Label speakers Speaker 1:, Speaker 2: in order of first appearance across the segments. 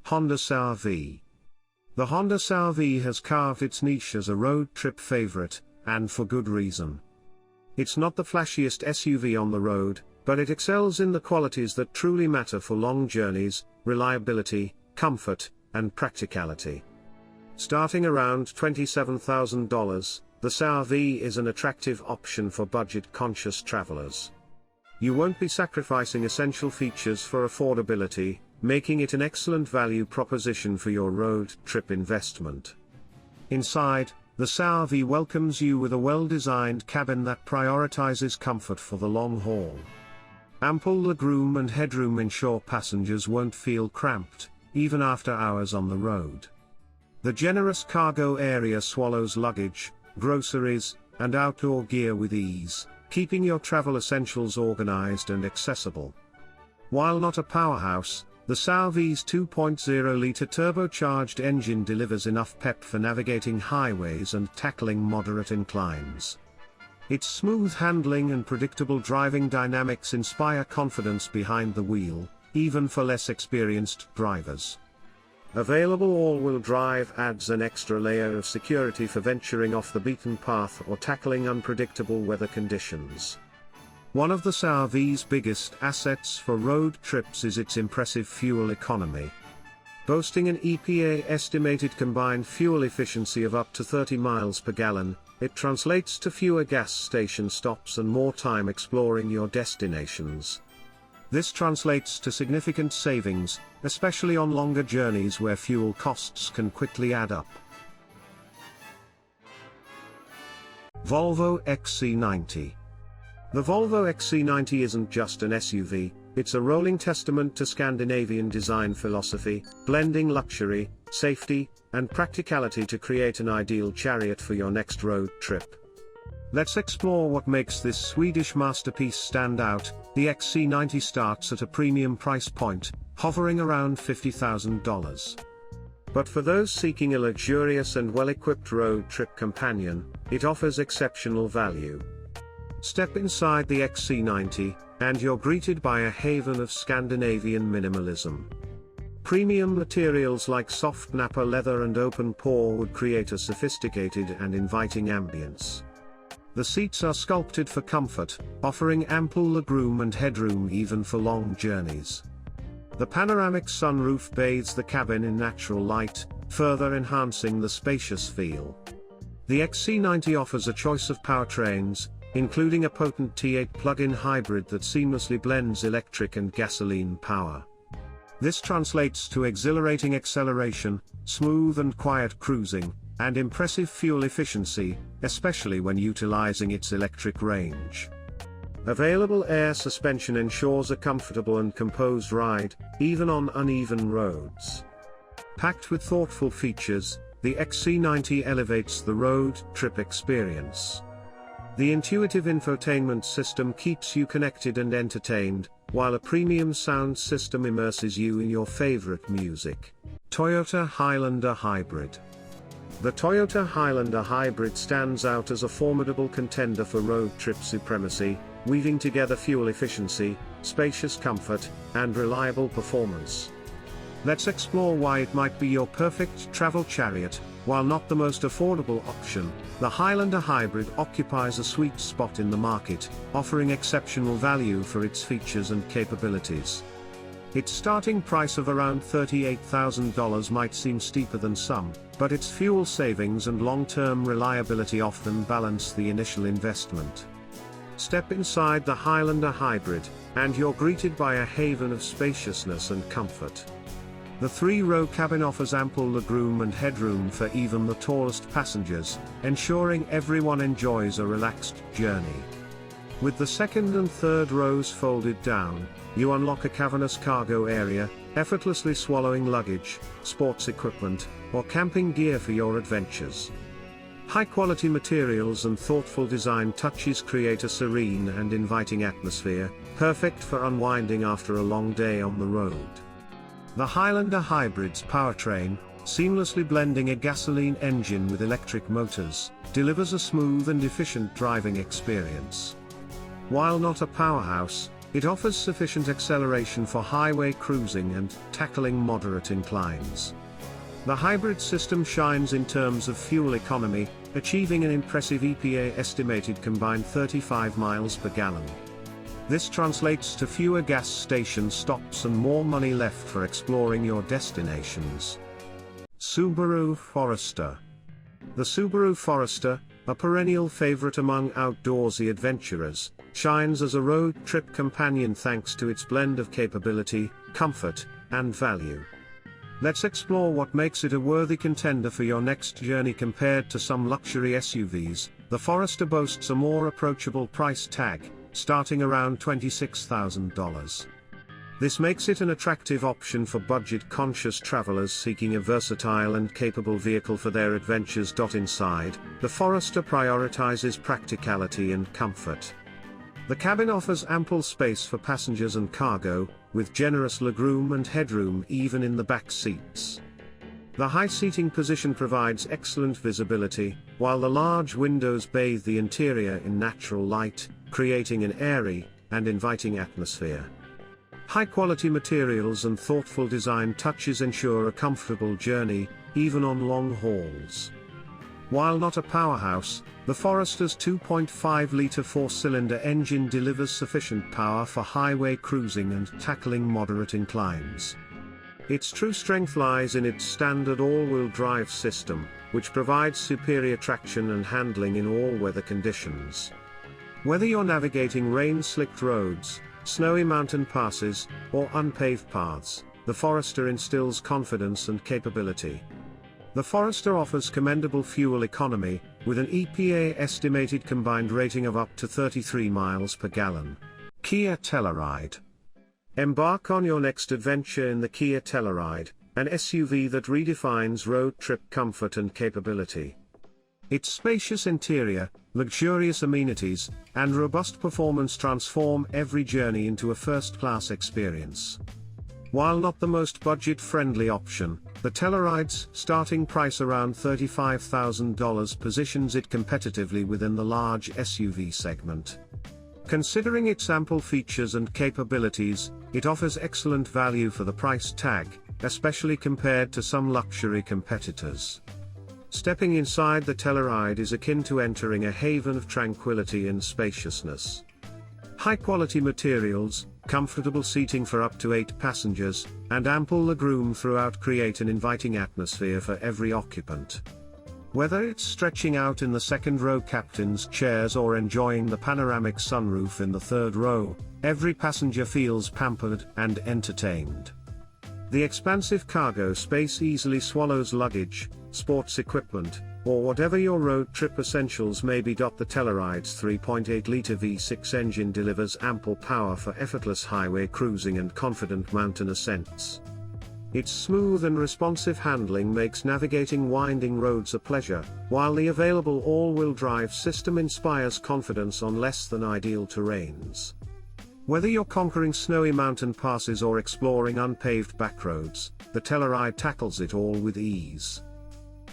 Speaker 1: Honda CR-V. The Honda CR-V has carved its niche as a road trip favorite, and for good reason. It's not the flashiest SUV on the road, but it excels in the qualities that truly matter for long journeys: reliability, comfort, and practicality. Starting around $27,000, the CR-V is an attractive option for budget-conscious travelers. You won't be sacrificing essential features for affordability, making it an excellent value proposition for your road trip investment. Inside, the CR-V welcomes you with a well-designed cabin that prioritizes comfort for the long haul. Ample legroom and headroom ensure passengers won't feel cramped, even after hours on the road. The generous cargo area swallows luggage, groceries, and outdoor gear with ease, keeping your travel essentials organized and accessible. While not a powerhouse, the CR-V's 2.0-liter turbocharged engine delivers enough pep for navigating highways and tackling moderate inclines. Its smooth handling and predictable driving dynamics inspire confidence behind the wheel, even for less experienced drivers. Available all-wheel drive adds an extra layer of security for venturing off the beaten path or tackling unpredictable weather conditions. One of the CR-V's biggest assets for road trips is its impressive fuel economy. Boasting an EPA-estimated combined fuel efficiency of up to 30 miles per gallon, it translates to fewer gas station stops and more time exploring your destinations. This translates to significant savings, especially on longer journeys where fuel costs can quickly add up. Volvo XC90. The Volvo XC90 isn't just an SUV, it's a rolling testament to Scandinavian design philosophy, blending luxury, safety, and practicality to create an ideal chariot for your next road trip. Let's explore what makes this Swedish masterpiece stand out. The XC90 starts at a premium price point, hovering around $50,000. But for those seeking a luxurious and well-equipped road trip companion, it offers exceptional value. Step inside the XC90, and you're greeted by a haven of Scandinavian minimalism. Premium materials like soft nappa leather and open pore wood create a sophisticated and inviting ambience. The seats are sculpted for comfort, offering ample legroom and headroom even for long journeys. The panoramic sunroof bathes the cabin in natural light, further enhancing the spacious feel. The XC90 offers a choice of powertrains, including a potent T8 plug-in hybrid that seamlessly blends electric and gasoline power. This translates to exhilarating acceleration, smooth and quiet cruising, and impressive fuel efficiency, especially when utilizing its electric range. Available air suspension ensures a comfortable and composed ride, even on uneven roads. Packed with thoughtful features, the XC90 elevates the road trip experience. The intuitive infotainment system keeps you connected and entertained, while a premium sound system immerses you in your favorite music. Toyota Highlander Hybrid. The Toyota Highlander Hybrid stands out as a formidable contender for road trip supremacy, weaving together fuel efficiency, spacious comfort, and reliable performance. Let's explore why it might be your perfect travel chariot. While not the most affordable option, the Highlander Hybrid occupies a sweet spot in the market, offering exceptional value for its features and capabilities. Its starting price of around $38,000 might seem steeper than some, but its fuel savings and long-term reliability often balance the initial investment. Step inside the Highlander Hybrid, and you're greeted by a haven of spaciousness and comfort. The three-row cabin offers ample legroom and headroom for even the tallest passengers, ensuring everyone enjoys a relaxed journey. With the second and third rows folded down, you unlock a cavernous cargo area, effortlessly swallowing luggage, sports equipment, or camping gear for your adventures. High-quality materials and thoughtful design touches create a serene and inviting atmosphere, perfect for unwinding after a long day on the road. The Highlander Hybrid's powertrain, seamlessly blending a gasoline engine with electric motors, delivers a smooth and efficient driving experience. While not a powerhouse, It offers sufficient acceleration for highway cruising and tackling moderate inclines. The hybrid system shines in terms of fuel economy, achieving an impressive EPA-estimated combined 35 miles per gallon. This translates to fewer gas station stops and more money left for exploring your destinations. Subaru Forester. The Subaru Forester, a perennial favorite among outdoorsy adventurers, shines as a road trip companion thanks to its blend of capability, comfort, and value. Let's explore what makes it a worthy contender for your next journey. Compared to some luxury SUVs, the Forester boasts a more approachable price tag, starting around $26,000. This makes it an attractive option for budget-conscious travelers seeking a versatile and capable vehicle for their adventures. Inside, the Forester prioritizes practicality and comfort. The cabin offers ample space for passengers and cargo, with generous legroom and headroom even in the back seats. The high seating position provides excellent visibility, while the large windows bathe the interior in natural light, creating an airy and inviting atmosphere. High-quality materials and thoughtful design touches ensure a comfortable journey, even on long hauls. While not a powerhouse, the Forester's 2.5-liter four-cylinder engine delivers sufficient power for highway cruising and tackling moderate inclines. Its true strength lies in its standard all-wheel drive system, which provides superior traction and handling in all weather conditions. Whether you're navigating rain-slicked roads, snowy mountain passes, or unpaved paths, the Forester instills confidence and capability. The Forester offers commendable fuel economy, with an EPA-estimated combined rating of up to 33 miles per gallon. Kia Telluride. Embark on your next adventure in the Kia Telluride, an SUV that redefines road trip comfort and capability. Its spacious interior, luxurious amenities, and robust performance transform every journey into a first-class experience. While not the most budget-friendly option, the Telluride's starting price around $35,000 positions it competitively within the large SUV segment. Considering its ample features and capabilities, it offers excellent value for the price tag, especially compared to some luxury competitors. Stepping inside the Telluride is akin to entering a haven of tranquility and spaciousness. High-quality materials, comfortable seating for up to 8 passengers, and ample legroom throughout create an inviting atmosphere for every occupant. Whether it's stretching out in the second-row captain's chairs or enjoying the panoramic sunroof in the third row, every passenger feels pampered and entertained. The expansive cargo space easily swallows luggage, sports equipment, or whatever your road trip essentials may be. The Telluride's 3.8-liter V6 engine delivers ample power for effortless highway cruising and confident mountain ascents. Its smooth and responsive handling makes navigating winding roads a pleasure, while the available all-wheel drive system inspires confidence on less than ideal terrains. Whether you're conquering snowy mountain passes or exploring unpaved backroads, the Telluride tackles it all with ease.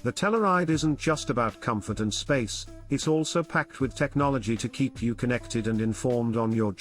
Speaker 1: The Telluride isn't just about comfort and space, it's also packed with technology to keep you connected and informed on your